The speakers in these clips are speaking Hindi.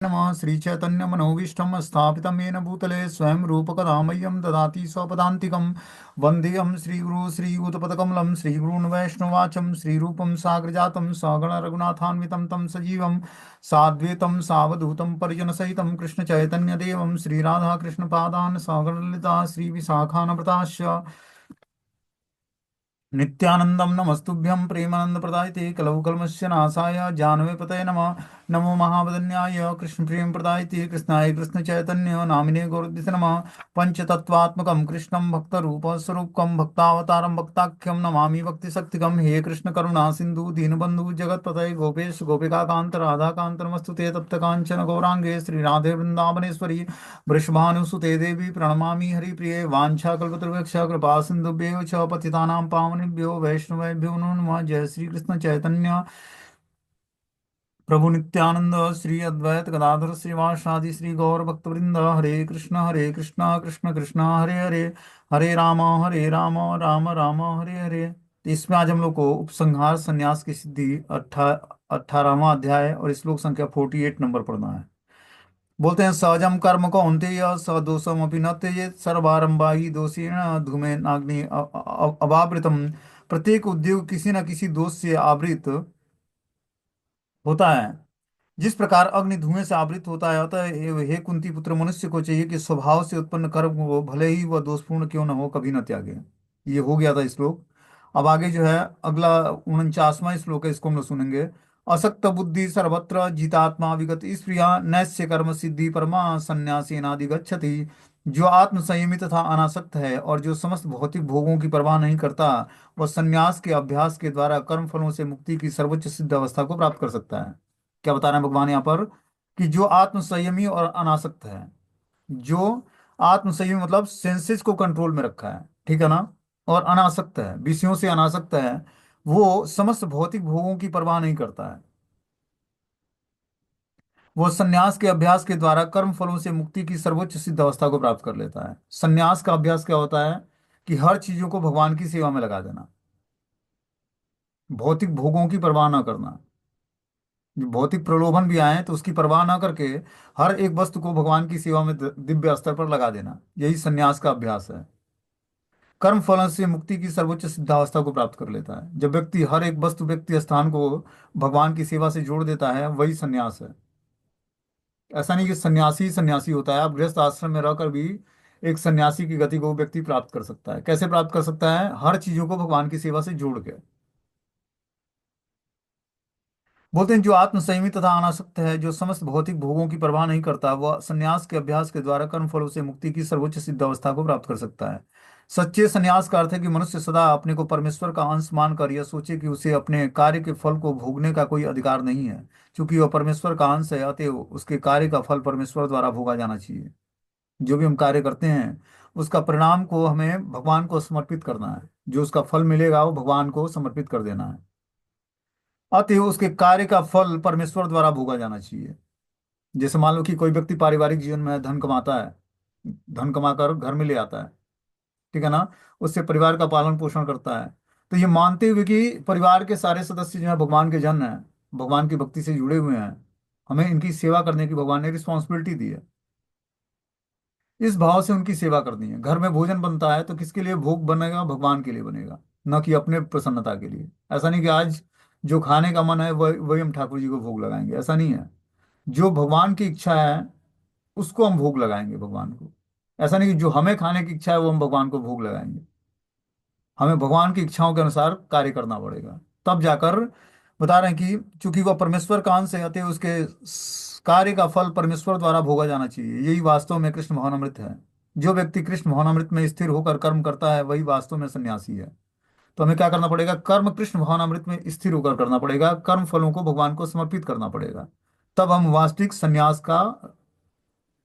नमः श्रीचैतन्यमनोभीष्टं स्थापितं येन भूतले स्वयं रूपकदा मह्यं ददाति स्वपदान्तिकं वन्देऽहं श्रीगुरु श्रीयुतपदकमलं श्रीगुरून् वैष्णवाचं श्रीरूपं साग्रजातं सगणरघुनाथान्वितं तं सजीवं साद्वैतं सावधूतं परिजनसहितं कृष्णचैतन्यदेवं श्रीराधाकृष्णपादान् सगणललिता श्रीविशाखान्विताश्च नित्यानंदम नमस्तुभ्यं प्रेमानंदप्रदायते कलौ कल्मस्य नाशाय जानवे नमः। नमो महावदन्याय कृष्ण प्रेम प्रदायते कृष्णाय कृष्ण चैतन्य नामिने गौरद्विष नमः। पंचतत्वात्मकं कृष्णं भक्तरूपस्वरूपकं भक्तावतारं भक्ताख्यं नमामि भक्तिशक्तिकं। हे कृष्ण करुणा सिंधु दीनबंधु जगत्पतये गोपेश गोपिकाकांत राधाकांत नमस्तुते तप्त कांचन गौरांगे श्री राधे वृंदावनेश्वरी वृषभानुसुते देवी प्रणमामि हरिप्रिये वाञ्छाकल्पतरुभ्यश्च कृपा सिन्धुभ्येव च पतितानां पावनेभ्यो वैष्णवेभ्यो नमो नमः। जय श्री कृष्ण चैतन्य प्रभु नित्यानंद श्री अद्वैत गदाधर श्रीवासादि श्री गौर भक्तवृंद। हरे कृष्णा कृष्ण कृष्ण हरे हरे, हरे राम राम राम हरे हरे। तो इसमें आज हम लोग को उपसंहार संन्यास की सिद्धि 18वां अध्याय और श्लोक संख्या 48 नंबर पढ़ना है। बोलते हैं सहजम कर्म कौन्तेय स दोषम अपि न त्यजेत सर्वारंभा ही दोषेण धूमेनाग्नि अवावृतम। प्रत्येक उद्योग किसी न किसी दोष से आवृत होता है, जिस प्रकार अग्नि धुएं से आवृत होता है। अतः हे कुंती पुत्र, मनुष्य को चाहिए कि स्वभाव से उत्पन्न कर्म हो, भले ही वह दोषपूर्ण क्यों न हो, कभी न त्यागे। ये हो गया था श्लोक। अब आगे जो है अगला 49वां श्लोक है, इसको हम लोग सुनेंगे। असक्त बुद्धि सर्वत्र जितात्मा विगत स्प्रिया नैस्य कर्म सिद्धि परमा संन्यासेनाधिगच्छति। जो आत्म संयमी तथा अनासक्त है और जो समस्त भौतिक भोगों की परवाह नहीं करता, वह संन्यास के अभ्यास के द्वारा कर्म फलों से मुक्ति की सर्वोच्च सिद्ध अवस्था को प्राप्त कर सकता है। क्या बता रहे हैं भगवान यहाँ पर कि जो आत्म संयमी और अनासक्त है, जो आत्म संयमी मतलब सेंसेस को कंट्रोल में रखा है, ठीक है ना, और अनासक्त है, विषयों से अनासक्त है, वो समस्त भौतिक भोगों की परवाह नहीं करता है। वो संन्यास के अभ्यास के द्वारा कर्म फलों से मुक्ति की सर्वोच्च सिद्ध अवस्था को प्राप्त कर लेता है। संन्यास का अभ्यास क्या होता है कि हर चीजों को भगवान की सेवा में लगा देना, भौतिक भोगों की परवाह ना करना। जो भौतिक प्रलोभन भी आए तो उसकी परवाह ना करके हर एक वस्तु को भगवान की सेवा में दिव्य स्तर पर लगा देना, यही संन्यास का अभ्यास है। कर्म फल से मुक्ति की सर्वोच्च सिद्धावस्था को प्राप्त कर लेता है। जब व्यक्ति हर एक वस्तु व्यक्ति स्थान को भगवान की सेवा से जोड़ देता है, वही संन्यास है। ऐसा नहीं कि सन्यासी ही सन्यासी होता है, आप गृहस्थ आश्रम में रहकर भी एक सन्यासी की गति को व्यक्ति प्राप्त कर सकता है। कैसे प्राप्त कर सकता है? हर चीजों को भगवान की सेवा से जोड़ के। बोलते हैं जो आत्म संयमी तथा अनासक्त है, जो समस्त भौतिक भोगों की परवाह नहीं करता, वह संन्यास के अभ्यास के द्वारा कर्म फलों से मुक्ति की सर्वोच्च सिद्ध अवस्था को प्राप्त कर सकता है। सच्चे संन्यास का अर्थ है कि मनुष्य सदा अपने को परमेश्वर का अंश मानकर यह सोचे कि उसे अपने कार्य के फल को भोगने का कोई अधिकार नहीं है। क्योंकि वह परमेश्वर का अंश है, अतएव उसके कार्य का फल परमेश्वर द्वारा भोगा जाना चाहिए। जो भी हम कार्य करते हैं, उसका परिणाम को हमें भगवान को समर्पित करना है। जो उसका फल मिलेगा वो भगवान को समर्पित कर देना है। अतएव उसके कार्य का फल परमेश्वर द्वारा भोगा जाना चाहिए। जैसे मान लो कि कोई व्यक्ति पारिवारिक जीवन में धन कमाता है, धन कमाकर घर में ले आता है, ठीक है ना, उससे परिवार का पालन पोषण करता है। तो ये मानते हुए कि परिवार के सारे सदस्य जो है भगवान के जन हैं, भगवान की भक्ति से जुड़े हुए हैं, हमें इनकी सेवा करने की भगवान ने रिस्पॉन्सिबिलिटी दी है। इस भाव से उनकी सेवा करनी है। घर में भोजन बनता है तो किसके लिए भोग बनेगा? भगवान के लिए बनेगा, न कि अपने प्रसन्नता के लिए। ऐसा नहीं कि आज जो खाने का मन है वही वही हम ठाकुर जी को भोग लगाएंगे, ऐसा नहीं है। जो भगवान की इच्छा है उसको हम भोग लगाएंगे भगवान को। ऐसा नहीं कि जो हमें खाने की इच्छा है वो हम भगवान को भोग लगाएंगे। हमें भगवान की इच्छाओं के अनुसार कार्य करना पड़ेगा, तब जाकर बता रहे हैं कि चूंकि वह परमेश्वर का अंश है, अतः उसके कार्य का फल परमेश्वर द्वारा भोगा जाना चाहिए। यही वास्तव में कृष्ण भवनामृत है। जो व्यक्ति कृष्ण भवनामृत में स्थिर होकर कर्म करता है वही वास्तव में सन्यासी है। तो हमें क्या करना पड़ेगा? कर्म कृष्ण भवनामृत में स्थिर होकर करना पड़ेगा, कर्म फलों को भगवान को समर्पित करना पड़ेगा। तब हम वास्तविक सन्यास का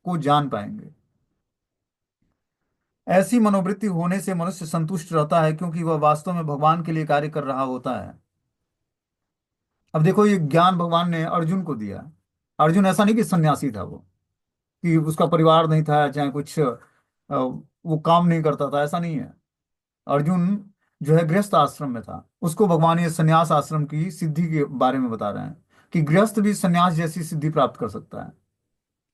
को जान पाएंगे। ऐसी मनोवृत्ति होने से मनुष्य संतुष्ट रहता है, क्योंकि वह वास्तव में भगवान के लिए कार्य कर रहा होता है। अब देखो, ये ज्ञान भगवान ने अर्जुन को दिया। अर्जुन ऐसा नहीं कि सन्यासी था वो, कि उसका परिवार नहीं था, चाहे कुछ वो काम नहीं करता था, ऐसा नहीं है। अर्जुन जो है गृहस्थ आश्रम में था, उसको भगवान ये सन्यास आश्रम की सिद्धि के बारे में बता रहे हैं कि गृहस्थ भी सन्यास जैसी सिद्धि प्राप्त कर सकता है।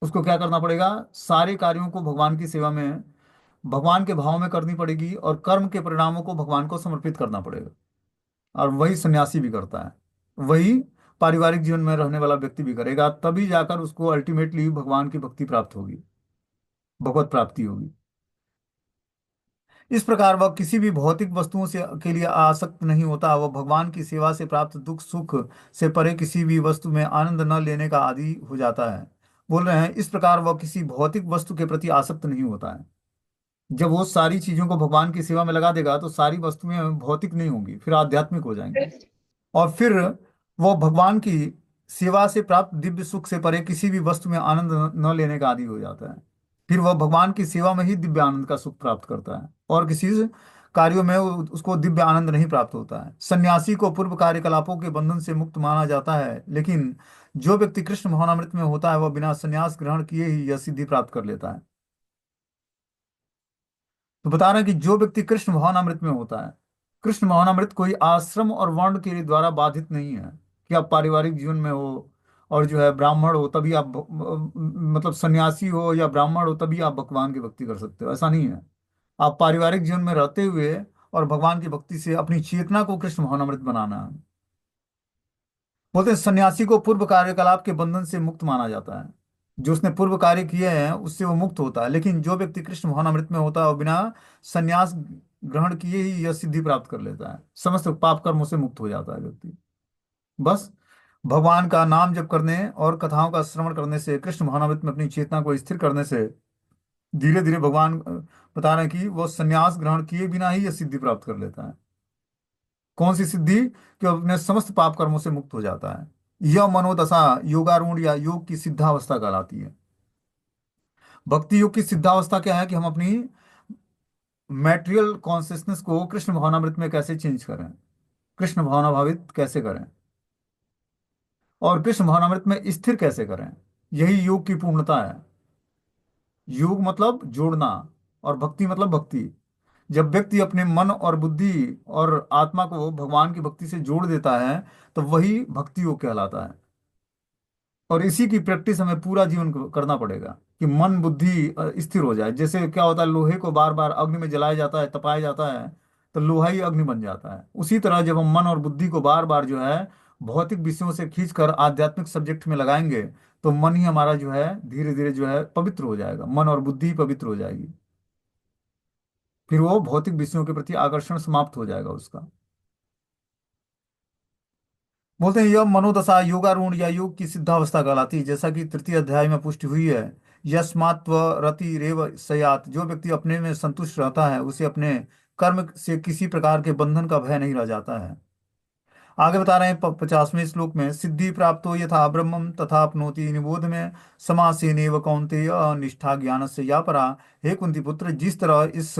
उसको क्या करना पड़ेगा? सारे कार्यों को भगवान की सेवा में, भगवान के भाव में करनी पड़ेगी, और कर्म के परिणामों को भगवान को समर्पित करना पड़ेगा। और वही सन्यासी भी करता है, वही पारिवारिक जीवन में रहने वाला व्यक्ति भी करेगा, तभी जाकर उसको अल्टीमेटली भगवान की भक्ति प्राप्त होगी, भगवत प्राप्ति होगी। इस प्रकार वह किसी भी भौतिक वस्तुओं से के लिए आसक्त नहीं होता। वह भगवान की सेवा से प्राप्त दुख सुख से परे किसी भी वस्तु में आनंद न लेने का आदी हो जाता है। बोल रहे हैं, इस प्रकार वह किसी भौतिक वस्तु के प्रति आसक्त नहीं होता है। जब वो सारी चीजों को भगवान की सेवा में लगा देगा तो सारी वस्तुएं भौतिक नहीं होंगी, फिर आध्यात्मिक हो जाएंगी। और फिर वो भगवान की सेवा से प्राप्त दिव्य सुख से परे किसी भी वस्तु में आनंद न लेने का आदी हो जाता है। फिर वह भगवान की सेवा में ही दिव्य आनंद का सुख प्राप्त करता है, और किसी कार्यों में उसको दिव्य आनंद नहीं प्राप्त होता है। सन्यासी को पूर्व कार्यकलापों के बंधन से मुक्त माना जाता है, लेकिन जो व्यक्ति कृष्ण भावनामृत में होता है वह बिना संन्यास ग्रहण किए ही यह सिद्धि प्राप्त कर लेता है। तो बता रहे हैं कि जो व्यक्ति कृष्ण भावनामृत में होता है, कृष्ण भावनामृत कोई आश्रम और वर्ण के द्वारा बाधित नहीं है कि आप पारिवारिक जीवन में हो और जो है ब्राह्मण हो तभी आप मतलब सन्यासी हो या ब्राह्मण हो तभी आप भगवान की भक्ति कर सकते हो, ऐसा नहीं है। आप पारिवारिक जीवन में रहते हुए और भगवान की भक्ति से अपनी चेतना को कृष्ण भावनामृत बनाना है। बोलते हैं सन्यासी को पूर्व कार्यकलाप के बंधन से मुक्त माना जाता है। जो उसने पूर्व कार्य किए हैं उससे वो मुक्त होता है, लेकिन जो व्यक्ति कृष्ण भावनामृत में होता है वो बिना संन्यास ग्रहण किए ही यह सिद्धि प्राप्त कर लेता है, समस्त पाप कर्मों से मुक्त हो जाता है व्यक्ति। बस भगवान का नाम जप करने और कथाओं का श्रवण करने से, कृष्ण भावनामृत में अपनी चेतना को स्थिर करने से धीरे धीरे भगवान बता रहे हैं कि वो संन्यास ग्रहण किए बिना ही यह सिद्धि प्राप्त कर लेता है। कौन सी सिद्धि? कि वो अपने समस्त पाप कर्मों से मुक्त हो जाता है। यह मनोदशा योगारूढ़ या योग की सिद्धावस्था कहलाती है। भक्ति योग की सिद्धावस्था क्या है? कि हम अपनी मैटेरियल कॉन्शियसनेस को कृष्ण भावनामृत में कैसे चेंज करें, कृष्ण भावना भावित कैसे करें, और कृष्ण भावनामृत में स्थिर कैसे करें। यही योग की पूर्णता है। योग मतलब जोड़ना, और भक्ति मतलब भक्ति। जब व्यक्ति अपने मन और बुद्धि और आत्मा को भगवान की भक्ति से जोड़ देता है तो वही भक्ति योग कहलाता है। और इसी की प्रैक्टिस हमें पूरा जीवन करना पड़ेगा कि मन बुद्धि स्थिर हो जाए। जैसे क्या होता है, लोहे को बार बार अग्नि में जलाया जाता है, तपाया जाता है, तो लोहा ही अग्नि बन जाता है। उसी तरह जब हम मन और बुद्धि को बार बार जो है भौतिक विषयों से खींचकर आध्यात्मिक सब्जेक्ट में लगाएंगे तो मन ही हमारा जो है धीरे धीरे जो है पवित्र हो जाएगा, मन और बुद्धि पवित्र हो जाएगी। फिर वो भौतिक विषयों के प्रति आकर्षण समाप्त हो जाएगा उसका। बोलते हैं यह मनोदशा योगारूढ़ या योग की सिद्धावस्था कहलाती है, जैसा कि तृतीय अध्याय में पुष्टि हुई है। यस्मात्व रति रेव सयात, जो व्यक्ति अपने में संतुष्ट रहता है उसे अपने कर्म से किसी प्रकार के बंधन का भय नहीं रह जाता है। आगे बता रहे हैं 50वें श्लोक में, सिद्धि प्राप्तो यथा ब्रह्मम तथा अपनोति निबोध में समासेनेव कौन्तेय निष्ठा ज्ञान से या परा। हे कुंती पुत्र, जिस तरह इस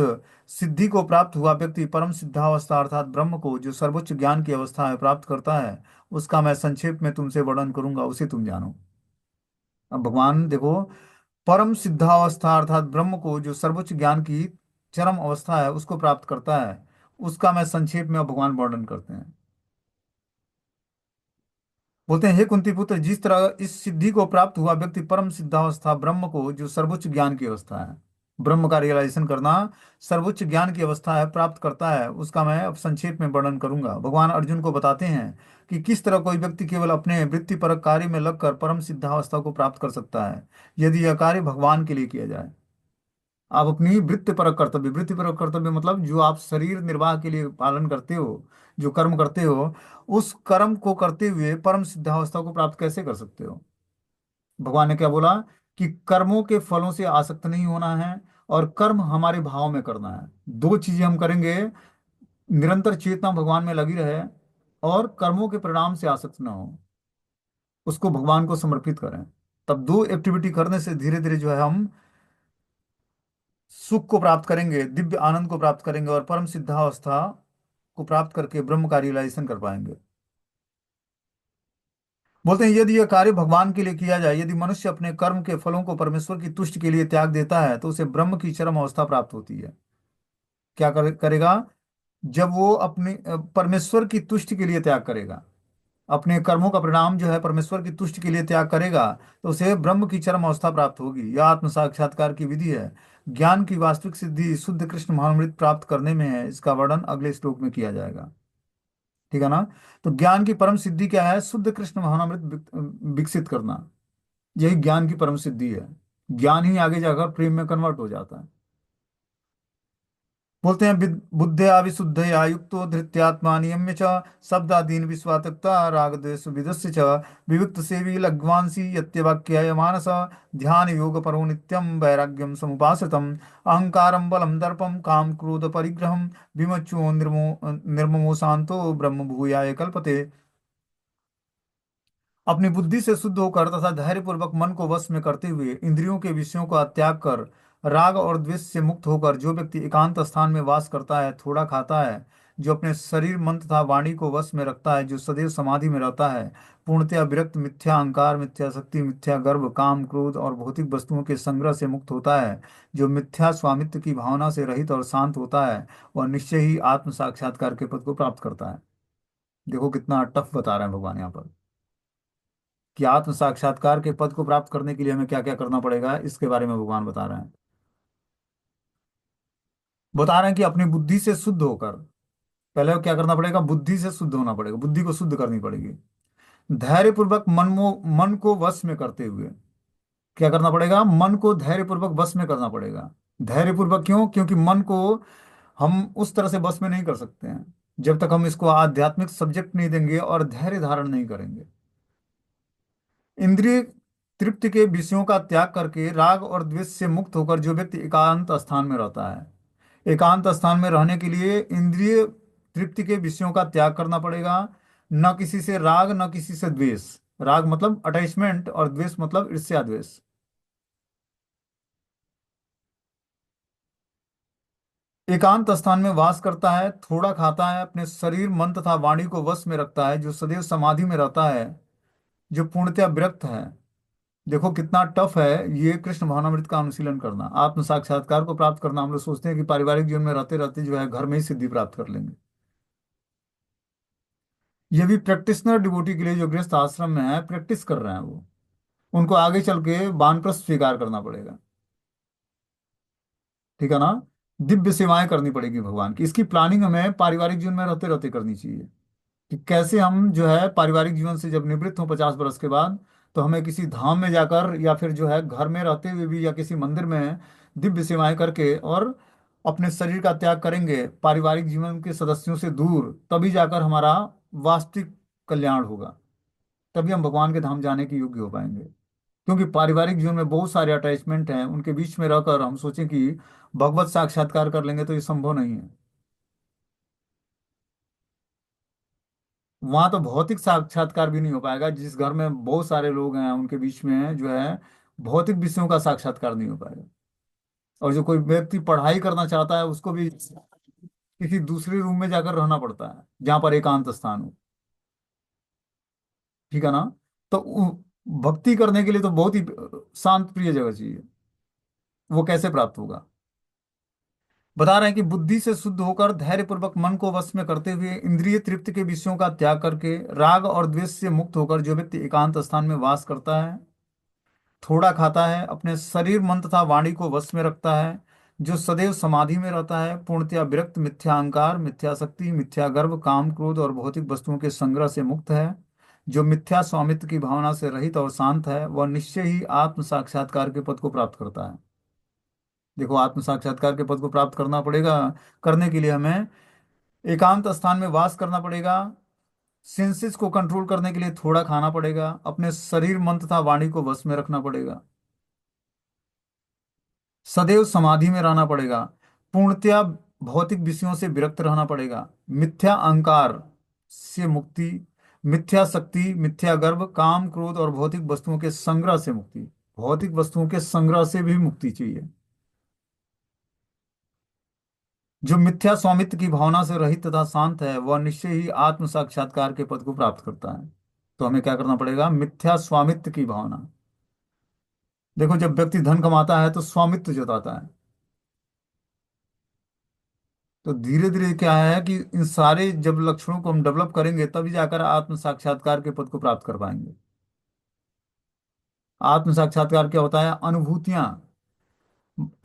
सिद्धि को प्राप्त हुआ व्यक्ति परम सिद्धावस्था अर्थात ब्रह्म को जो सर्वोच्च ज्ञान की अवस्था में प्राप्त करता है, उसका मैं संक्षेप में तुमसे वर्णन करूंगा, उसे तुम जानो। अब भगवान देखो, परम सिद्धावस्था अर्थात ब्रह्म को जो सर्वोच्च ज्ञान की चरम अवस्था है उसको प्राप्त करता है, उसका मैं संक्षेप में अब भगवान वर्णन करते हैं। बोलते हैं हे कुंती पुत्र, जिस तरह इस सिद्धि को प्राप्त हुआ व्यक्ति परम सिद्धावस्था ब्रह्म को जो सर्वोच्च ज्ञान की अवस्था है, ब्रह्म का रियलाइजेशन करना सर्वोच्च ज्ञान की अवस्था है, प्राप्त करता है, उसका मैं अब संक्षेप में वर्णन करूंगा। भगवान अर्जुन को बताते हैं कि किस तरह कोई व्यक्ति केवल अपने वृत्तिपरक कार्य में लगकर परम सिद्धावस्था को प्राप्त कर सकता है यदि यह कार्य भगवान के लिए किया जाए। आप अपनी वृत्तिपरक कर्तव्य, वृत्तिपरक कर्तव्य मतलब जो आप शरीर निर्वाह के लिए पालन करते हो, जो कर्म करते हो, उस कर्म को करते हुए परम सिद्धावस्था को प्राप्त कैसे कर सकते हो? भगवान ने क्या बोला? कि कर्मों के फलों से आसक्त नहीं होना है और कर्म हमारे भाव में करना है। दो चीजें हम करेंगे, निरंतर चेतना भगवान में लगी रहे और कर्मों के परिणाम से आसक्त ना हो, उसको भगवान को समर्पित करें। तब दो एक्टिविटी करने से धीरे धीरे जो है हम सुख को प्राप्त करेंगे, दिव्य आनंद को प्राप्त करेंगे और परम सिद्धावस्था को प्राप्त करके ब्रह्म का रियलाइजेशन कर पाएंगे। बोलते हैं यदि यह कार्य भगवान के लिए किया जाए, यदि मनुष्य अपने कर्म के फलों को परमेश्वर की तुष्टि के लिए त्याग देता है तो उसे ब्रह्म की चरम अवस्था प्राप्त होती है। करेगा? जब वो अपने परमेश्वर की तुष्टि के लिए त्याग करेगा, अपने कर्मों का परिणाम जो है परमेश्वर की तुष्टि के लिए त्याग करेगा, तो उसे ब्रह्म की चरम अवस्था प्राप्त होगी। यह आत्म साक्षात्कार की विधि है। ज्ञान की वास्तविक सिद्धि शुद्ध कृष्ण महामृत प्राप्त करने में है। इसका वर्णन अगले श्लोक में किया जाएगा। ठीक है ना। तो ज्ञान की परम सिद्धि क्या है? शुद्ध कृष्ण महामृत विकसित करना। यही ज्ञान की परम सिद्धि है। ज्ञान ही आगे जाकर प्रेम में कन्वर्ट हो जाता है। बोलते हैं बुद्धया विशुद्धया युक्तो धृत्यात्मा नियम्य च शब्दादीन विस्वातक्ता राग द्वेष विदस्य च विविक्त सेवी लघ्वांसी यत्यवाक्याय मानस ध्यान योग परो नित्यम वैराग्यम समुपासितम अहंकारम बलम दर्पम काम क्रोध परिग्रहम विमच्यो निर्ममो शांतो ब्रह्म भूयाय कल्पते। अपनी बुद्धि से शुद्ध होकर तथा धैर्यपूर्वक मन को वश में करते हुए इंद्रियों के विषयों का त्याग कर राग और द्वेष से मुक्त होकर जो व्यक्ति एकांत स्थान में वास करता है, थोड़ा खाता है, जो अपने शरीर मन तथा वाणी को वश में रखता है, जो सदैव समाधि में रहता है, पूर्णतया विरक्त, मिथ्या अहंकार, मिथ्या शक्ति, मिथ्या गर्व, काम क्रोध और भौतिक वस्तुओं के संग्रह से मुक्त होता है, जो मिथ्या स्वामित्व की भावना से रहित और शांत होता है, वह निश्चय ही आत्म साक्षात्कार के पद को प्राप्त करता है। देखो कितना टफ बता रहे हैं भगवान यहाँ पर, कि आत्म साक्षात्कार के पद को प्राप्त करने के लिए हमें क्या क्या करना पड़ेगा, इसके बारे में भगवान बता रहे हैं। बता रहे हैं कि अपनी बुद्धि से शुद्ध होकर, पहले क्या करना पड़ेगा? बुद्धि से शुद्ध होना पड़ेगा, बुद्धि को शुद्ध करनी पड़ेगी। धैर्यपूर्वक मन को वश में करते हुए क्या करना पड़ेगा? मन को धैर्यपूर्वक वश में करना पड़ेगा। धैर्यपूर्वक क्यों? क्योंकि मन को हम उस तरह से वश में नहीं कर सकते हैं जब तक हम इसको आध्यात्मिक सब्जेक्ट नहीं देंगे और धैर्य धारण नहीं करेंगे। इंद्रिय तृप्ति के विषयों का त्याग करके राग और द्वेष से मुक्त होकर जो व्यक्ति एकांत स्थान में रहता है, एकांत स्थान में रहने के लिए इंद्रिय तृप्ति के विषयों का त्याग करना पड़ेगा। न किसी से राग, न किसी से द्वेष। राग मतलब अटैचमेंट और द्वेष मतलब ईर्ष्या द्वेष। एकांत स्थान में वास करता है, थोड़ा खाता है, अपने शरीर मन तथा वाणी को वश में रखता है, जो सदैव समाधि में रहता है, जो पूर्णतया विरक्त है। देखो कितना टफ है ये कृष्ण भावनामृत का अनुशीलन करना, आत्म साक्षात्कार को प्राप्त करना। हम लोग सोचते हैं कि पारिवारिक जीवन में रहते रहते जो है घर में ही सिद्धि प्राप्त कर लेंगे। ये भी प्रैक्टिशनर डिवोटी के लिए जो गृहस्थ आश्रम में है, प्रैक्टिस कर रहे हैं वो, उनको आगे चल के वानप्रस्थ स्वीकार करना पड़ेगा। ठीक है ना। दिव्य सेवाएं करनी पड़ेगी भगवान की। इसकी प्लानिंग हमें पारिवारिक जीवन में रहते रहते करनी चाहिए, कि कैसे हम जो है पारिवारिक जीवन से जब निवृत्त हों 50 वर्ष के बाद, तो हमें किसी धाम में जाकर या फिर जो है घर में रहते हुए भी या किसी मंदिर में दिव्य सेवाएं करके और अपने शरीर का त्याग करेंगे पारिवारिक जीवन के सदस्यों से दूर, तभी जाकर हमारा वास्तविक कल्याण होगा। तभी हम भगवान के धाम जाने के योग्य हो पाएंगे। क्योंकि पारिवारिक जीवन में बहुत सारे अटैचमेंट हैं, उनके बीच में रहकर हम सोचें कि भगवत साक्षात्कार कर लेंगे, तो ये संभव नहीं है। वहां तो भौतिक साक्षात्कार भी नहीं हो पाएगा। जिस घर में बहुत सारे लोग हैं उनके बीच में जो है भौतिक विषयों का साक्षात्कार नहीं हो पाएगा। और जो कोई व्यक्ति पढ़ाई करना चाहता है उसको भी किसी दूसरे रूम में जाकर रहना पड़ता है जहाँ पर एकांत स्थान हो। ठीक है ना। तो भक्ति करने के लिए तो बहुत ही शांत प्रिय जगह चाहिए। वो कैसे प्राप्त होगा? बता रहे हैं कि बुद्धि से शुद्ध होकर धैर्यपूर्वक मन को वश में करते हुए इंद्रिय तृप्ति के विषयों का त्याग करके राग और द्वेष से मुक्त होकर जो व्यक्ति एकांत स्थान में वास करता है, थोड़ा खाता है, अपने शरीर मन तथा वाणी को वश में रखता है, जो सदैव समाधि में रहता है, पूर्णतया विरक्त, मिथ्या अहंकार, मिथ्या शक्ति, मिथ्या गर्व, काम क्रोध और भौतिक वस्तुओं के संग्रह से मुक्त है, जो मिथ्या स्वामित्व की भावना से रहित और शांत है, वह निश्चय ही आत्म साक्षात्कार के पद को प्राप्त करता है। देखो आत्म साक्षात्कार के पद को प्राप्त करना पड़ेगा। करने के लिए हमें एकांत स्थान में वास करना पड़ेगा, सेंसेस को कंट्रोल करने के लिए थोड़ा खाना पड़ेगा, अपने शरीर मन तथा वाणी को वश में रखना पड़ेगा, सदैव समाधि में रहना पड़ेगा, पूर्णतया भौतिक विषयों से विरक्त रहना पड़ेगा, मिथ्या अहंकार से मुक्ति, मिथ्या शक्ति, मिथ्या गर्व, काम क्रोध और भौतिक वस्तुओं के संग्रह से मुक्ति। भौतिक वस्तुओं के संग्रह से भी मुक्ति चाहिए। जो मिथ्या स्वामित्व की भावना से रहित तथा शांत है, वह निश्चय ही आत्म साक्षात्कार के पद को प्राप्त करता है। तो हमें क्या करना पड़ेगा? मिथ्या स्वामित्व की भावना। देखो जब व्यक्ति धन कमाता है तो स्वामित्व जताता है। तो धीरे धीरे क्या है कि इन सारे जब लक्षणों को हम डेवलप करेंगे तभी जाकर आत्म साक्षात्कार के पद को प्राप्त कर पाएंगे। आत्म साक्षात्कार क्या होता है? अनुभूतियां।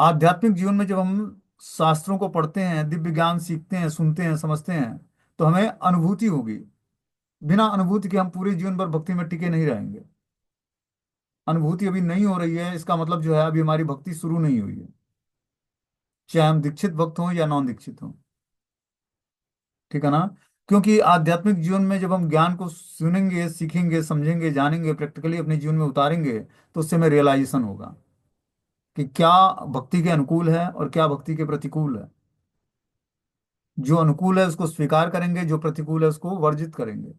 आध्यात्मिक जीवन में जब हम शास्त्रों को पढ़ते हैं, दिव्य ज्ञान सीखते हैं, सुनते हैं, समझते हैं, तो हमें अनुभूति होगी। बिना अनुभूति के हम पूरे जीवन भर भक्ति में टिके नहीं रहेंगे। अनुभूति अभी नहीं हो रही है, इसका मतलब जो है अभी हमारी भक्ति शुरू नहीं हुई है, चाहे हम दीक्षित भक्त हों या नॉन दीक्षित हों। ठीक है ना? क्योंकि आध्यात्मिक जीवन में जब हम ज्ञान को सुनेंगे, सीखेंगे, समझेंगे, जानेंगे, प्रैक्टिकली अपने जीवन में उतारेंगे, तो उससे हमें रियलाइजेशन होगा कि क्या भक्ति के अनुकूल है और क्या भक्ति के प्रतिकूल है। जो अनुकूल है उसको स्वीकार करेंगे, जो प्रतिकूल है उसको वर्जित करेंगे।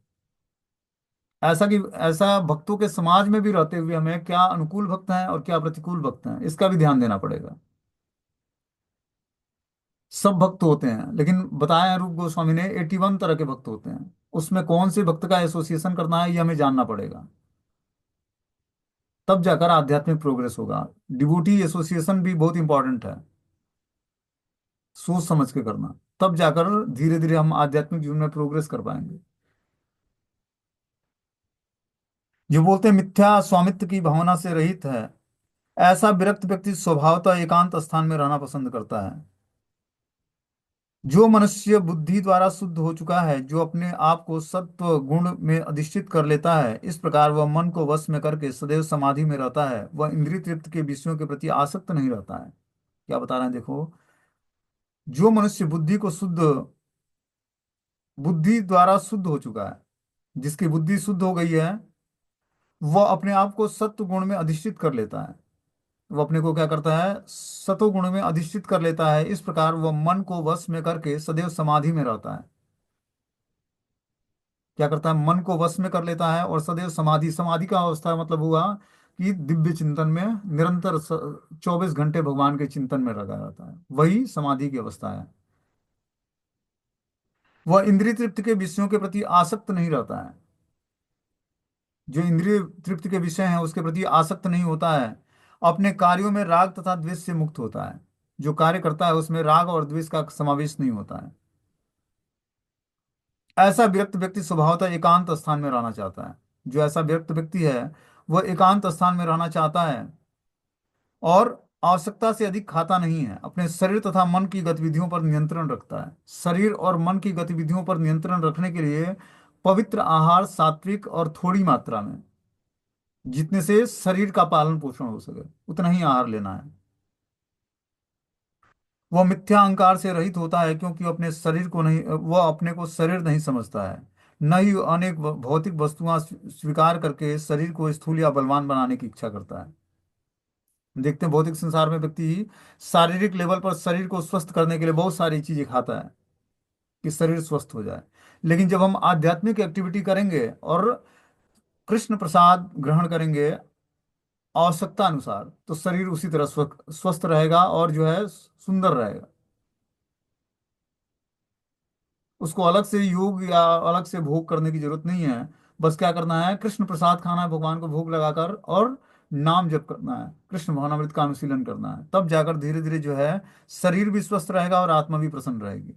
ऐसा भक्तों के समाज में भी रहते हुए हमें क्या अनुकूल भक्त हैं और क्या प्रतिकूल भक्त हैं, इसका भी ध्यान देना पड़ेगा। सब भक्त होते हैं, लेकिन बताया है रूप गोस्वामी ने 81 तरह के भक्त होते हैं। उसमें कौन से भक्त का एसोसिएशन करना है ये हमें जानना पड़ेगा। तब जाकर आध्यात्मिक प्रोग्रेस होगा। डिवोटी एसोसिएशन भी बहुत इंपॉर्टेंट है, सोच समझ के करना। तब जाकर धीरे धीरे हम आध्यात्मिक जीवन में प्रोग्रेस कर पाएंगे। जो बोलते हैं मिथ्या स्वामित्व की भावना से रहित है, ऐसा विरक्त व्यक्ति स्वभावतः एकांत स्थान में रहना पसंद करता है। जो मनुष्य बुद्धि द्वारा शुद्ध हो चुका है, जो अपने आप को सत्व गुण में अधिष्ठित कर लेता है, इस प्रकार वह मन को वश में करके सदैव समाधि में रहता है। वह इंद्रिय तृप्त के विषयों के प्रति आसक्त नहीं रहता है। क्या बता रहे हैं देखो। जो मनुष्य बुद्धि द्वारा शुद्ध हो चुका है, जिसकी बुद्धि शुद्ध हो गई है, वह अपने आप को सत्व गुण में अधिष्ठित कर लेता है। वो अपने को क्या करता है? सतो गुण में अधिष्ठित कर लेता है। इस प्रकार वह मन को वश में करके सदैव समाधि में रहता है। क्या करता है? मन को वश में कर लेता है और सदैव समाधि। समाधि का अवस्था मतलब हुआ कि दिव्य चिंतन में निरंतर 24 घंटे भगवान के चिंतन में लगा रहता है, वही समाधि की अवस्था है। वह इंद्रिय तृप्ति के विषयों के प्रति आसक्त नहीं रहता है। जो इंद्रिय तृप्ति के विषय हैं उसके प्रति आसक्त नहीं होता है। अपने कार्यों में राग तथा द्वेष से मुक्त होता है। जो कार्य करता है उसमें राग और द्वेष का समावेश नहीं होता है। ऐसा विरक्त व्यक्ति स्वभावतः एकांत स्थान में रहना चाहता है। जो ऐसा विरक्त व्यक्ति है वह एकांत स्थान में रहना चाहता है और आवश्यकता से अधिक खाता नहीं है। अपने शरीर तथा मन की गतिविधियों पर नियंत्रण रखता है। शरीर और मन की गतिविधियों पर नियंत्रण रखने के लिए पवित्र आहार, सात्विक और थोड़ी मात्रा में, जितने से शरीर का पालन पोषण हो सके उतना ही आहार लेना है। वह मिथ्या अहंकार से रहित होता है, क्योंकि वह अपने को शरीर नहीं समझता है। न ही अनेक भौतिक वस्तुएं स्वीकार करके शरीर को स्थूल या बलवान बनाने की इच्छा करता है। देखते हैं भौतिक संसार में व्यक्ति शारीरिक लेवल पर शरीर को स्वस्थ करने के लिए बहुत सारी चीजें खाता है कि शरीर स्वस्थ हो जाए। लेकिन जब हम आध्यात्मिक एक्टिविटी करेंगे और कृष्ण प्रसाद ग्रहण करेंगे आवश्यकता अनुसार, तो शरीर उसी तरह स्वस्थ रहेगा और जो है सुंदर रहेगा। उसको अलग से योग या अलग से भोग करने की जरूरत नहीं है। बस क्या करना है? कृष्ण प्रसाद खाना है, भगवान को भोग लगाकर, और नाम जप करना है, कृष्ण भवनामृत का अनुशीलन करना है। तब जाकर धीरे धीरे जो है शरीर भी स्वस्थ रहेगा और आत्मा भी प्रसन्न रहेगी।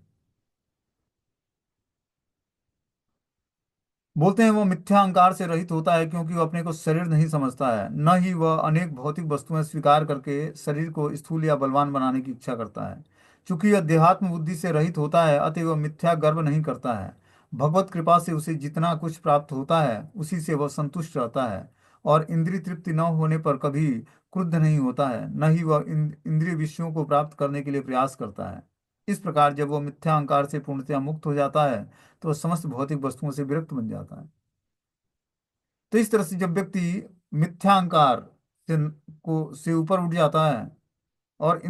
बोलते हैं वो मिथ्या अहंकार से रहित होता है, क्योंकि वो अपने को शरीर नहीं समझता है। न ही वह अनेक भौतिक वस्तुएं स्वीकार करके शरीर को स्थूल या बलवान बनाने की इच्छा करता है। चूंकि यह देहात्म बुद्धि से रहित होता है, अतः वह मिथ्या गर्व नहीं करता है। भगवत कृपा से उसे जितना कुछ प्राप्त होता है उसी से वह संतुष्ट रहता है, और इंद्रिय तृप्ति न होने पर कभी क्रुद्ध नहीं होता है। न ही वह इंद्रिय विषयों को प्राप्त करने के लिए प्रयास करता है। इस प्रकार जब वह मिथ्या अहंकार से पूर्णतया मुक्त हो जाता है, तो वह समस्त भौतिक वस्तुओं से विरक्त बन जाता है। तो इस तरह से जब व्यक्ति मिथ्यांकार से ऊपर उठ जाता है और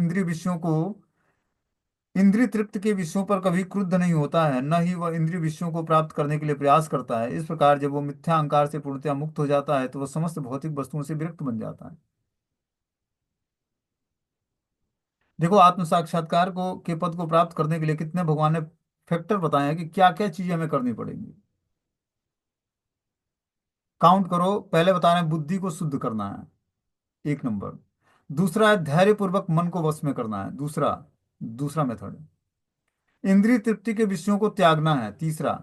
इंद्रिय तृप्त के विषयों पर कभी क्रुद्ध नहीं होता है, न ही वह इंद्रिय विषयों को प्राप्त करने के लिए प्रयास करता है। इस प्रकार जब वो मिथ्या अहंकार से पूर्णतया मुक्त हो जाता है, तो वह समस्त भौतिक वस्तुओं से विरक्त बन जाता है। देखो, आत्म साक्षात्कार को के पद को प्राप्त करने के लिए कितने भगवान ने फैक्टर बताए हैं कि क्या क्या चीजें हमें करनी पड़ेंगी। काउंट करो। पहले बता रहे हैं बुद्धि को शुद्ध करना है, 1 नंबर। दूसरा है धैर्य पूर्वक मन को वश में करना है, दूसरा दूसरा मेथड। इंद्रिय तृप्ति के विषयों को त्यागना है, तीसरा।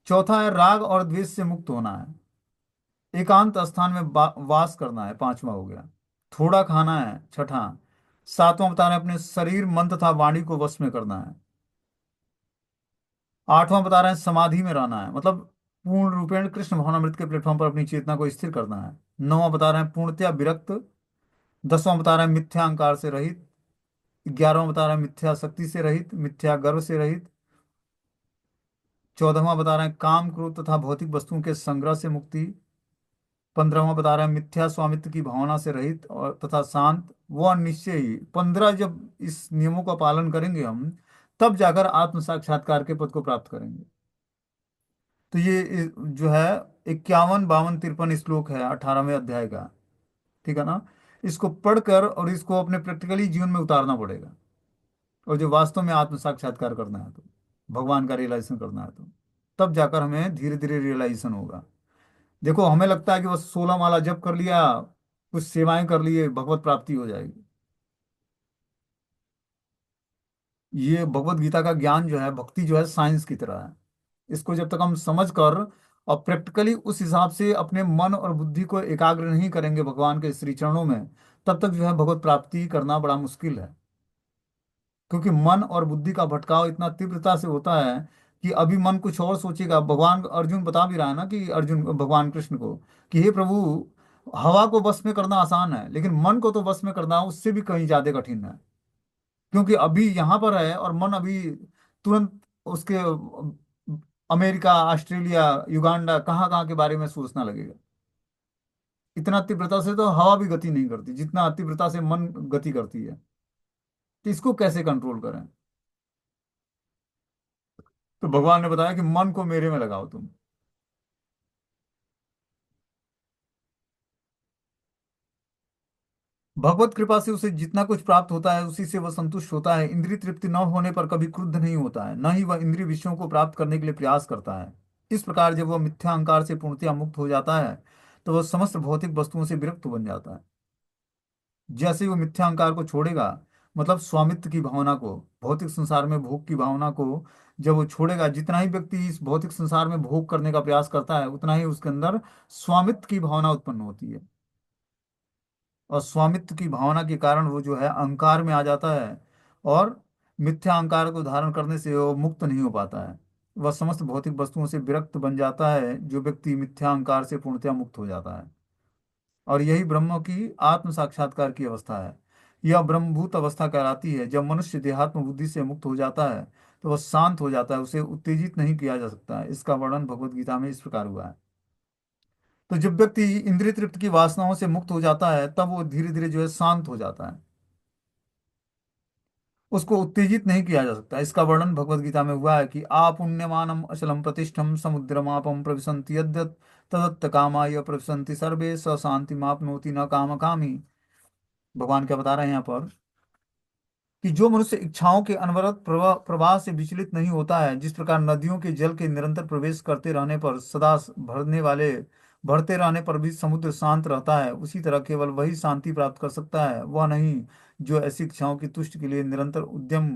चौथा है राग और द्वेष से मुक्त होना है। एकांत स्थान में वास करना है, पांचवा हो गया। थोड़ा खाना है, छठा। सातवां बता रहे हैं अपने शरीर मन तथा वाणी को वश में करना है। आठवां बता रहे हैं समाधि में रहना है, मतलब पूर्ण रूपेण कृष्ण भवनामृत के प्लेटफॉर्म पर अपनी चेतना को स्थिर करना है। नौवां बता रहे हैं पूर्णतया विरक्त। दसवां बता रहे हैं मिथ्या अहंकार से रहित। ग्यारहवां बता रहे हैं मिथ्या शक्ति से रहित, मिथ्या गर्व से रहित। चौदहवां बता रहे हैं काम क्रोध तथा भौतिक वस्तुओं के संग्रह से मुक्ति। पंद्रहवां बता रहे हैं मिथ्या स्वामित्व की भावना से रहित और तथा शांत। वह निश्चय ही 15 जब इस नियमों का पालन करेंगे हम, तब जाकर आत्म साक्षात्कार के पद को प्राप्त करेंगे। तो ये जो है 51, 52, 53 श्लोक है 18वें अध्याय का। ठीक है ना। इसको पढ़कर और इसको अपने प्रैक्टिकली जीवन में उतारना पड़ेगा। और जो वास्तव में आत्म साक्षात्कार करना है तो, भगवान का रियलाइजेशन करना है तो, तब जाकर हमें धीरे धीरे रियलाइजेशन होगा। देखो हमें लगता है कि बस 16 माला जप कर लिया, कुछ सेवाएं कर लिए, भगवत प्राप्ति हो जाएगी। ये भगवत गीता का ज्ञान जो है, भक्ति जो है, साइंस की तरह है। इसको जब तक हम समझ कर और प्रैक्टिकली उस हिसाब से अपने मन और बुद्धि को एकाग्र नहीं करेंगे भगवान के श्री चरणों में, तब तक जो है भगवत प्राप्ति करना बड़ा मुश्किल है। क्योंकि मन और बुद्धि का भटकाव इतना तीव्रता से होता है कि अभी मन कुछ और सोचेगा। भगवान अर्जुन बता भी रहा है ना, कि अर्जुन भगवान कृष्ण को, कि हे प्रभु, हवा को बस में करना आसान है, लेकिन मन को तो बस में करना उससे भी कहीं ज्यादा कठिन है। क्योंकि अभी यहाँ पर है और मन अभी तुरंत उसके अमेरिका, ऑस्ट्रेलिया, युगांडा, कहाँ कहाँ के बारे में सोचना लगेगा। इतना तीव्रता से तो हवा भी गति नहीं करती जितना तीव्रता से मन गति करती है। तो इसको कैसे कंट्रोल करें? तो भगवान ने बताया कि मन को मेरे में लगाओ तुम। भगवत कृपा से उसे जितना कुछ प्राप्त होता है उसी से वह संतुष्ट होता है। इंद्रिय तृप्ति न होने पर कभी क्रुद्ध नहीं होता है, न ही वह इंद्रिय विषयों को प्राप्त करने के लिए प्रयास करता है। इस प्रकार जब वह मिथ्या अहंकार से पूर्णतया मुक्त हो जाता है, तो वह समस्त भौतिक वस्तुओं से विरक्त बन जाता है। जैसे ही वो मिथ्या अहंकार को छोड़ेगा, मतलब स्वामित्व की भावना को, भौतिक संसार में भोग की भावना को जब वो छोड़ेगा, जितना ही व्यक्ति इस भौतिक संसार में भोग करने का प्रयास करता है, उतना ही उसके अंदर स्वामित्व की भावना उत्पन्न होती है। और स्वामित्व की भावना के कारण वो जो है अहंकार में आ जाता है। और मिथ्या अहंकार को धारण करने से वो मुक्त नहीं हो पाता है। वह समस्त भौतिक वस्तुओं से विरक्त बन जाता है। जो व्यक्ति मिथ्या अहंकार से पूर्णतया मुक्त हो जाता है, और यही ब्रह्म की आत्म साक्षात्कार की अवस्था है। यह ब्रह्मभूत अवस्था कहलाती है। जब मनुष्य देहात्म बुद्धि से मुक्त हो जाता है, तो वह शांत हो जाता है, उसे उत्तेजित नहीं किया जा सकता है। इसका वर्णन भगवत गीता में इस प्रकार हुआ है। तो जब व्यक्ति इंद्रिय तृप्ति की वासनाओं से मुक्त हो जाता है, तब वो धीरे धीरे जो है शांत हो जाता है। उसको उत्तेजित नहीं किया जा सकता। इसका वर्णन भगवत गीता में हुआ है कि आपुण्यमानम अचलम प्रतिष्ठम समुद्रमापम प्रविशन्ति यद्यत् तदत्त कामाय प्रविशन्ति सर्वे स शांति मापनोति न काम कामी। भगवान क्या बता रहे हैं यहाँ पर, कि जो मनुष्य इच्छाओं के अनवरत प्रवाह प्रवाह से विचलित नहीं होता है, जिस प्रकार नदियों के जल के निरंतर प्रवेश करते रहने पर सदा बढ़ते रहने पर भी समुद्र शांत रहता है, उसी तरह केवल वही शांति प्राप्त कर सकता है, वह नहीं जो ऐसी इच्छाओं की तुष्टि के लिए निरंतर उद्यम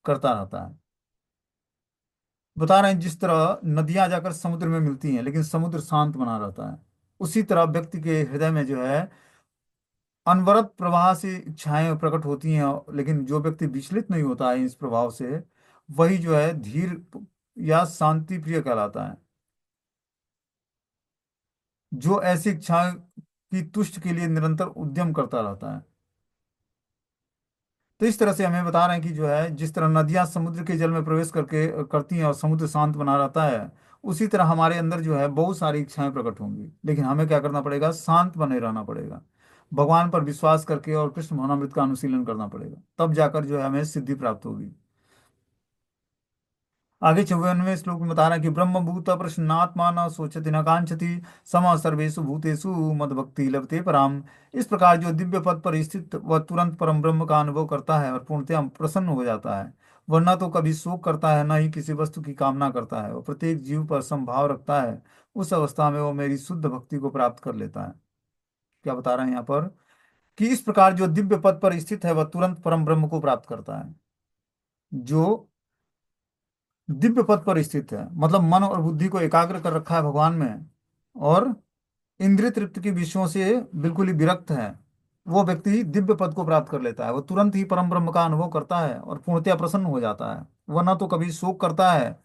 करता रहता है। बता रहे हैं जिस तरह नदियां जाकर समुद्र में मिलती हैं लेकिन समुद्र शांत बना रहता है, उसी तरह व्यक्ति के हृदय में जो है अनवरत प्रवाह से इच्छाएं प्रकट होती हैं, लेकिन जो व्यक्ति विचलित नहीं होता है इस प्रभाव से, वही जो है धीर या शांति प्रिय कहलाता है। जो ऐसी इच्छाएं की तुष्ट के लिए निरंतर उद्यम करता रहता है। तो इस तरह से हमें बता रहे हैं कि जो है जिस तरह नदियां समुद्र के जल में प्रवेश करके करती हैं और समुद्र शांत बना रहता है, उसी तरह हमारे अंदर जो है बहुत सारी इच्छाएं प्रकट होंगी, लेकिन हमें क्या करना पड़ेगा? शांत बने रहना पड़ेगा। भगवान पर विश्वास करके और कृष्ण भावनामृत का अनुशीलन करना पड़ेगा, तब जाकर जो है हमें सिद्धि प्राप्त होगी। आगे 54वें श्लोक में बता रहा है कि ब्रह्मभूत प्रसन्नात्मा न सोचति न कांक्षति सम सर्वेषु भूतेषु मद्भक्ति लभते पराम। इस प्रकार जो दिव्य पद पर स्थित वह तुरंत परम ब्रह्म का अनुभव करता है और पूर्णतया प्रसन्न हो जाता है। वह न तो कभी शोक करता है, न ही किसी वस्तु की कामना करता है। वह प्रत्येक जीव पर समभाव रखता है। उस अवस्था में वह मेरी शुद्ध भक्ति को प्राप्त कर लेता है। क्या बता रहे हैं यहाँ पर, कि इस प्रकार जो दिव्य पद पर स्थित है वह तुरंत परम ब्रह्म को प्राप्त करता है। जो दिव्य पद पर स्थित है, मतलब मन और बुद्धि को एकाग्र कर रखा है भगवान में, और इंद्रिय तृप्ति के विषयों से बिल्कुल ही विरक्त है, वो व्यक्ति दिव्य पद को प्राप्त कर लेता है। वो तुरंत ही परम ब्रह्म का अनुभव करता है और पूर्णतया प्रसन्न हो जाता है। वह न तो कभी शोक करता है,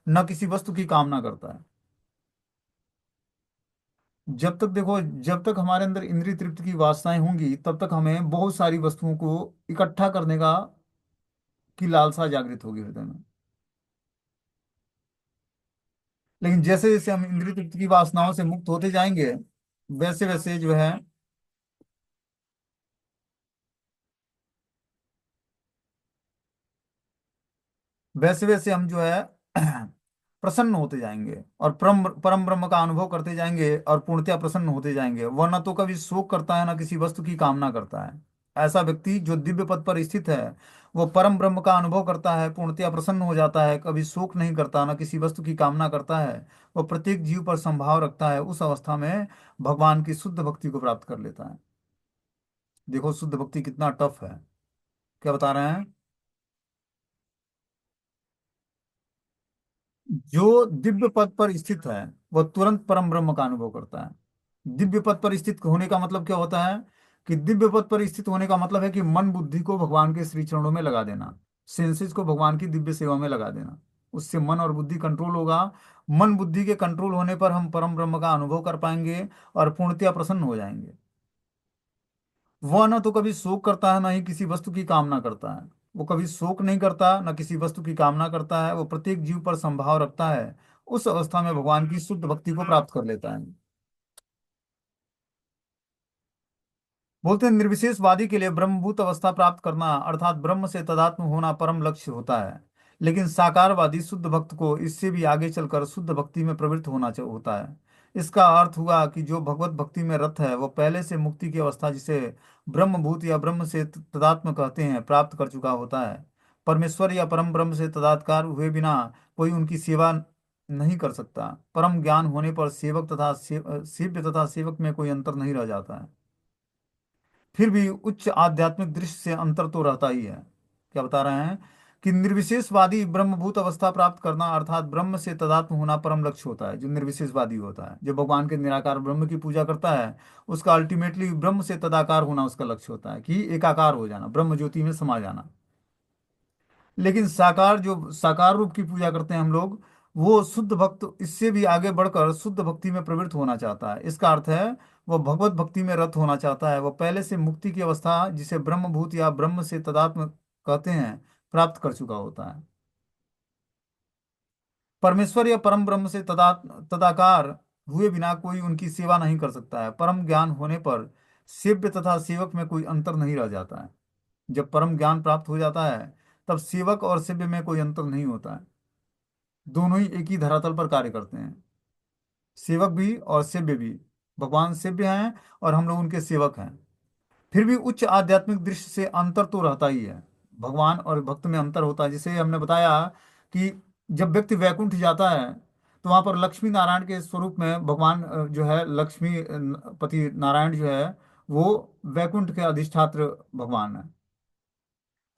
न किसी वस्तु की कामना करता है। जब तक देखो, जब तक हमारे अंदर इंद्रिय तृप्ति की वासनाएं होंगी, तब तक हमें बहुत सारी वस्तुओं को इकट्ठा करने का की लालसा जागृत होगी हृदय में। लेकिन जैसे जैसे हम इंद्रिय तृप्ति की वासनाओं से मुक्त होते जाएंगे, वैसे वैसे जो है, वैसे वैसे हम जो है प्रसन्न होते जाएंगे और परम परम ब्रह्म का अनुभव करते जाएंगे और पूर्णतया प्रसन्न होते जाएंगे। वह न तो कभी शोक करता है, न किसी वस्तु की कामना करता है। ऐसा व्यक्ति जो दिव्य पद पर स्थित है, वो परम ब्रह्म का अनुभव करता है, पूर्णतया प्रसन्न हो जाता है, कभी शोक नहीं करता, न किसी वस्तु की कामना करता है। वो प्रत्येक जीव पर संभाव रखता है। उस अवस्था में भगवान की शुद्ध भक्ति को प्राप्त कर लेता है। देखो शुद्ध भक्ति कितना टफ है। क्या बता रहे हैं? जो दिव्य पद पर स्थित है, वह तुरंत परम ब्रह्म का अनुभव करता है। दिव्य पद पर स्थित होने का मतलब क्या होता है? कि दिव्य पद पर स्थित होने का मतलब है कि मन बुद्धि को भगवान के श्री चरणों में लगा देना, सेंसेस को भगवान की दिव्य सेवा में लगा देना। उससे मन और बुद्धि कंट्रोल होगा। मन बुद्धि के कंट्रोल होने पर हम परम ब्रह्म का अनुभव कर पाएंगे और पूर्णतया प्रसन्न हो जाएंगे। वह न तो कभी शोक करता है, न ही किसी वस्तु की कामना करता है। वो कभी शोक नहीं करता, न किसी वस्तु की कामना करता है। वो प्रत्येक जीव पर संभाव रखता है। उस अवस्था में भगवान की शुद्ध भक्ति को प्राप्त कर लेता है। बोलते हैं निर्विशेषवादी के लिए ब्रह्मभूत अवस्था प्राप्त करना अर्थात ब्रह्म से तदात्म होना परम लक्ष्य होता है। लेकिन साकारवादी शुद्ध भक्त को इससे भी आगे चलकर शुद्ध भक्ति में प्रवृत्त होता है। इसका अर्थ हुआ कि जो भगवत भक्ति में रत है, वह पहले से मुक्ति की अवस्था, जिसे ब्रह्मभूत या ब्रह्म से तदात्म कहते हैं, प्राप्त कर चुका होता है। परमेश्वर या परम ब्रह्म से तदात्कार हुए बिना कोई उनकी सेवा नहीं कर सकता। परम ज्ञान होने पर सेवक तथा सेव्य तथा सेवक में कोई अंतर नहीं रह जाता है। फिर भी उच्च आध्यात्मिक दृष्टि से अंतर तो रहता ही है। क्या बता रहे हैं? कि निर्विशेषवादी ब्रह्मभूत अवस्था प्राप्त करना अर्थात ब्रह्म से तदात्म होना परम लक्ष्य होता है। जो निर्विशेषवादी होता है, जो भगवान के निराकार ब्रह्म की पूजा करता है, उसका अल्टीमेटली ब्रह्म से तदाकार होना उसका लक्ष्य होता है, कि एकाकार हो जाना, ब्रह्म ज्योति में समा जाना। लेकिन साकार, जो साकार रूप की पूजा करते हैं हम लोग, वो शुद्ध भक्त इससे भी आगे बढ़कर शुद्ध भक्ति में प्रवृत्त होना चाहता है। इसका अर्थ है वह भगवत भक्ति में रत होना चाहता है। वह पहले से मुक्ति की अवस्था, जिसे ब्रह्मभूत या ब्रह्म से तदात्म कहते हैं, प्राप्त कर चुका होता है। परमेश्वर या परम ब्रह्म से तदाकार हुए बिना कोई उनकी सेवा नहीं कर सकता है। परम ज्ञान होने पर सेव्य तथा सेवक में कोई अंतर नहीं रह जाता है। जब परम ज्ञान प्राप्त हो जाता है, तब सेवक और सेव्य में कोई अंतर नहीं होता है। दोनों ही एक ही धरातल पर कार्य करते हैं, सेवक भी और सेव्य भी। भगवान सेव्य हैं और हम लोग उनके सेवक हैं। फिर भी उच्च आध्यात्मिक दृष्टि से अंतर तो रहता ही है। भगवान और भक्त में अंतर होता है। जैसे हमने बताया कि जब व्यक्ति वैकुंठ जाता है, तो वहां पर लक्ष्मी नारायण के स्वरूप में भगवान जो है लक्ष्मी पति नारायण जो है, वो वैकुंठ के अधिष्ठात्र भगवान है।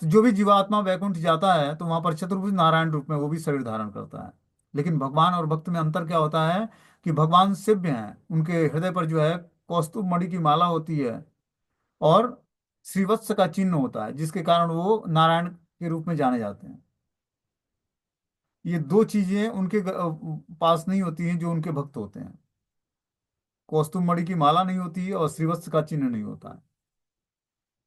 तो जो भी जीवात्मा वैकुंठ जाता है, तो वहां पर चतुर्भुज नारायण रूप में वो भी शरीर धारण करता है। लेकिन भगवान और भक्त में अंतर क्या होता है? कि भगवान शिव्य हैं, उनके हृदय पर जो है कौस्तुभ मणि की माला होती है, और श्रीवत्स का चिन्ह होता है, जिसके कारण वो नारायण के रूप में जाने जाते हैं। ये दो चीजें उनके पास नहीं होती हैं जो उनके भक्त होते हैं। कौस्तुभ मणि की माला नहीं होती है और श्रीवत्स का चिन्ह नहीं होता है।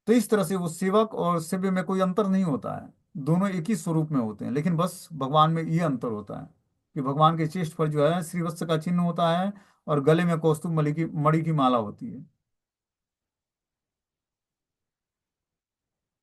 तो इस तरह से वो सेवक और सेव्य में कोई अंतर नहीं होता है। दोनों एक ही स्वरूप में होते हैं, लेकिन बस भगवान में ये अंतर होता है कि भगवान के चेस्ट पर जो है श्रीवत्स का चिन्ह होता है, और गले में कौस्तुभ मणि की माला होती है।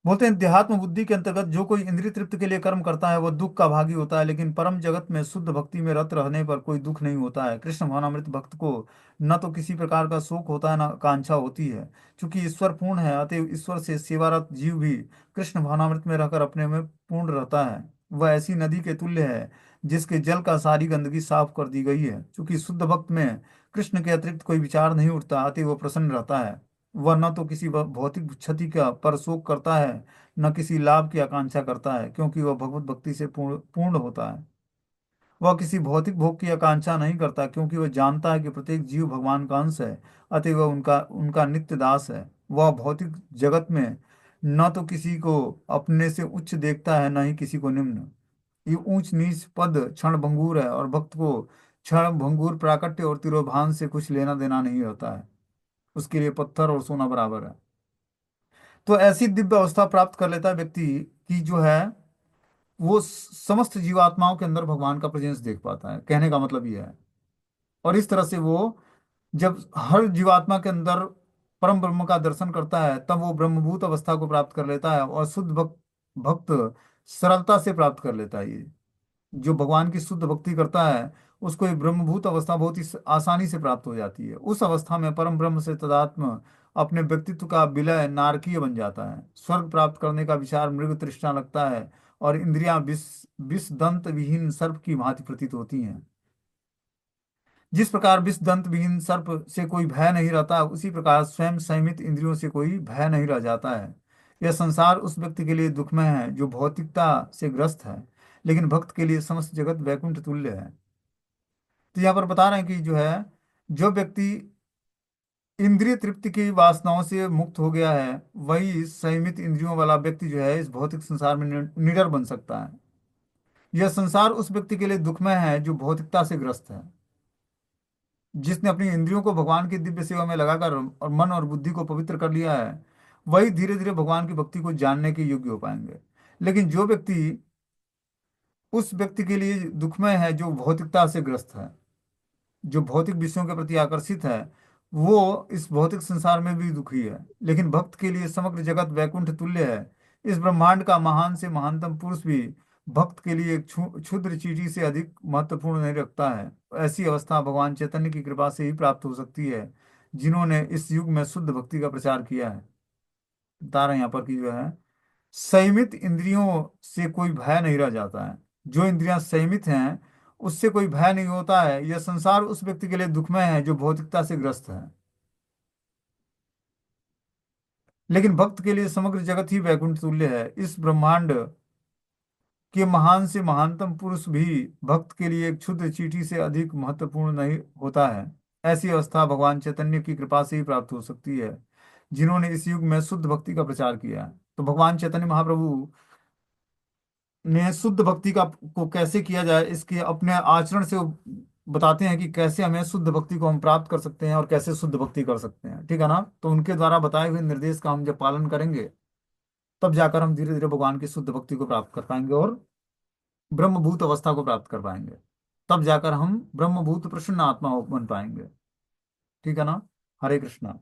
बोलते हैं देहात्म बुद्धि के अंतर्गत जो कोई इंद्रिय तृप्ति के लिए कर्म करता है, वह दुख का भागी होता है। लेकिन परम जगत में शुद्ध भक्ति में रत रहने पर कोई दुख नहीं होता है। कृष्ण भावनामृत भक्त को न तो किसी प्रकार का शोक होता है, न कांक्षा होती है। क्योंकि ईश्वर पूर्ण है, अतएव ईश्वर से सेवारत जीव भी कृष्ण भावनामृत में रहकर अपने में पूर्ण रहता है। वह ऐसी नदी के तुल्य है, जिसके जल का सारी गंदगी साफ कर दी गई है। क्योंकि शुद्ध भक्त में कृष्ण के अतिरिक्त कोई विचार नहीं उठता, अतएव वह प्रसन्न रहता है। वह न तो किसी भौतिक क्षति का पर शोक करता है, न किसी लाभ की आकांक्षा करता है, क्योंकि वह भगवत भक्ति से पूर्ण पूर्ण होता है। वह किसी भौतिक भोग की आकांक्षा नहीं करता, क्योंकि वह जानता है कि प्रत्येक जीव भगवान का अंश है, अतः वह उनका उनका नित्य दास है। वह भौतिक जगत में न तो किसी को अपने से उच्च देखता है, न ही किसी को निम्न। ये ऊंच नीच पद क्षण भंगुर है, और भक्त को क्षण भंगुर प्राकट्य और तिरोभान से कुछ लेना देना नहीं होता है। उसके लिए पत्थर और सोना बराबर है। तो ऐसी दिव्य अवस्था प्राप्त कर लेता है व्यक्ति की जो है, वो समस्त जीवात्माओं के अंदर भगवान का प्रेजेंस देख पाता है, कहने का मतलब यह है। और इस तरह से वो जब हर जीवात्मा के अंदर परम ब्रह्म का दर्शन करता है, तब वो ब्रह्मभूत अवस्था को प्राप्त कर लेता है, और शुद्ध भक्त सरलता से प्राप्त कर लेता है। ये जो भगवान की शुद्ध भक्ति करता है, उसको ये ब्रह्मभूत अवस्था बहुत ही आसानी से प्राप्त हो जाती है। उस अवस्था में परम ब्रह्म से तदात्म अपने व्यक्तित्व का विलय नारकीय बन जाता है। स्वर्ग प्राप्त करने का विचार मृग तृष्णा लगता है, और इंद्रियां विष दंत विहीन सर्प की भांति प्रतीत होती हैं। जिस प्रकार विष दंत विहीन सर्प से कोई भय नहीं रहता, उसी प्रकार स्वयं संयमित इंद्रियों से कोई भय नहीं रह जाता है। यह संसार उस व्यक्ति के लिए दुखमय है जो भौतिकता से ग्रस्त है, लेकिन भक्त के लिए समस्त जगत वैकुंठ तुल्य है। तो यहाँ पर बता रहे हैं कि जो है, जो व्यक्ति इंद्रिय तृप्ति की वासनाओं से मुक्त हो गया है, वही संयमित इंद्रियों वाला व्यक्ति जो है इस भौतिक संसार में निडर बन सकता है। यह संसार उस व्यक्ति के लिए दुखमय है जो भौतिकता से ग्रस्त है। जिसने अपनी इंद्रियों को भगवान की दिव्य सेवा में लगाकर और मन और बुद्धि को पवित्र कर लिया है, वही धीरे धीरे भगवान की भक्ति को जानने के योग्य हो पाएंगे। लेकिन जो व्यक्ति, उस व्यक्ति के लिए दुखमय है जो भौतिकता से ग्रस्त है, जो भौतिक विषयों के प्रति आकर्षित है, वो इस भौतिक संसार में भी दुखी है। लेकिन भक्त के लिए समग्र जगत वैकुंठ तुल्य है। इस ब्रह्मांड का महान से महानतम पुरुष भी भक्त के लिए एक क्षुद्र चींटी से अधिक महत्वपूर्ण नहीं रखता है। ऐसी अवस्था भगवान चैतन्य की कृपा से ही प्राप्त हो सकती है, जिन्होंने इस युग में शुद्ध भक्ति का प्रचार किया है। बता रहे हैं यहाँ पर कि जो है, संयमित इंद्रियों से कोई भय नहीं रह जाता है। जो इंद्रियां संयमित हैं, उससे कोई भय नहीं होता है। यह संसार उस व्यक्ति के लिए दुखमय है जो भौतिकता से ग्रस्त है, लेकिन भक्त के लिए समग्र जगत ही वैकुंठ तुल्य है। इस ब्रह्मांड के महान से महानतम पुरुष भी भक्त के लिए एक क्षुद्र चींटी से अधिक महत्वपूर्ण नहीं होता है। ऐसी अवस्था भगवान चैतन्य की कृपा से ही प्राप्त हो सकती है, जिन्होंने इस युग में शुद्ध भक्ति का प्रचार किया है। तो भगवान चैतन्य महाप्रभु ने शुद्ध भक्ति का को कैसे किया जाए, इसके अपने आचरण से वो बताते हैं कि कैसे हमें शुद्ध भक्ति को हम प्राप्त कर सकते हैं और कैसे शुद्ध भक्ति कर सकते हैं। ठीक है ना? तो उनके द्वारा बताए हुए निर्देश का हम जब पालन करेंगे, तब जाकर हम धीरे धीरे भगवान की शुद्ध भक्ति को प्राप्त कर पाएंगे और ब्रह्मभूत अवस्था को प्राप्त कर पाएंगे। तब जाकर हम ब्रह्मभूत प्रसन्न आत्मा बन पाएंगे। ठीक है ना? हरे कृष्णा।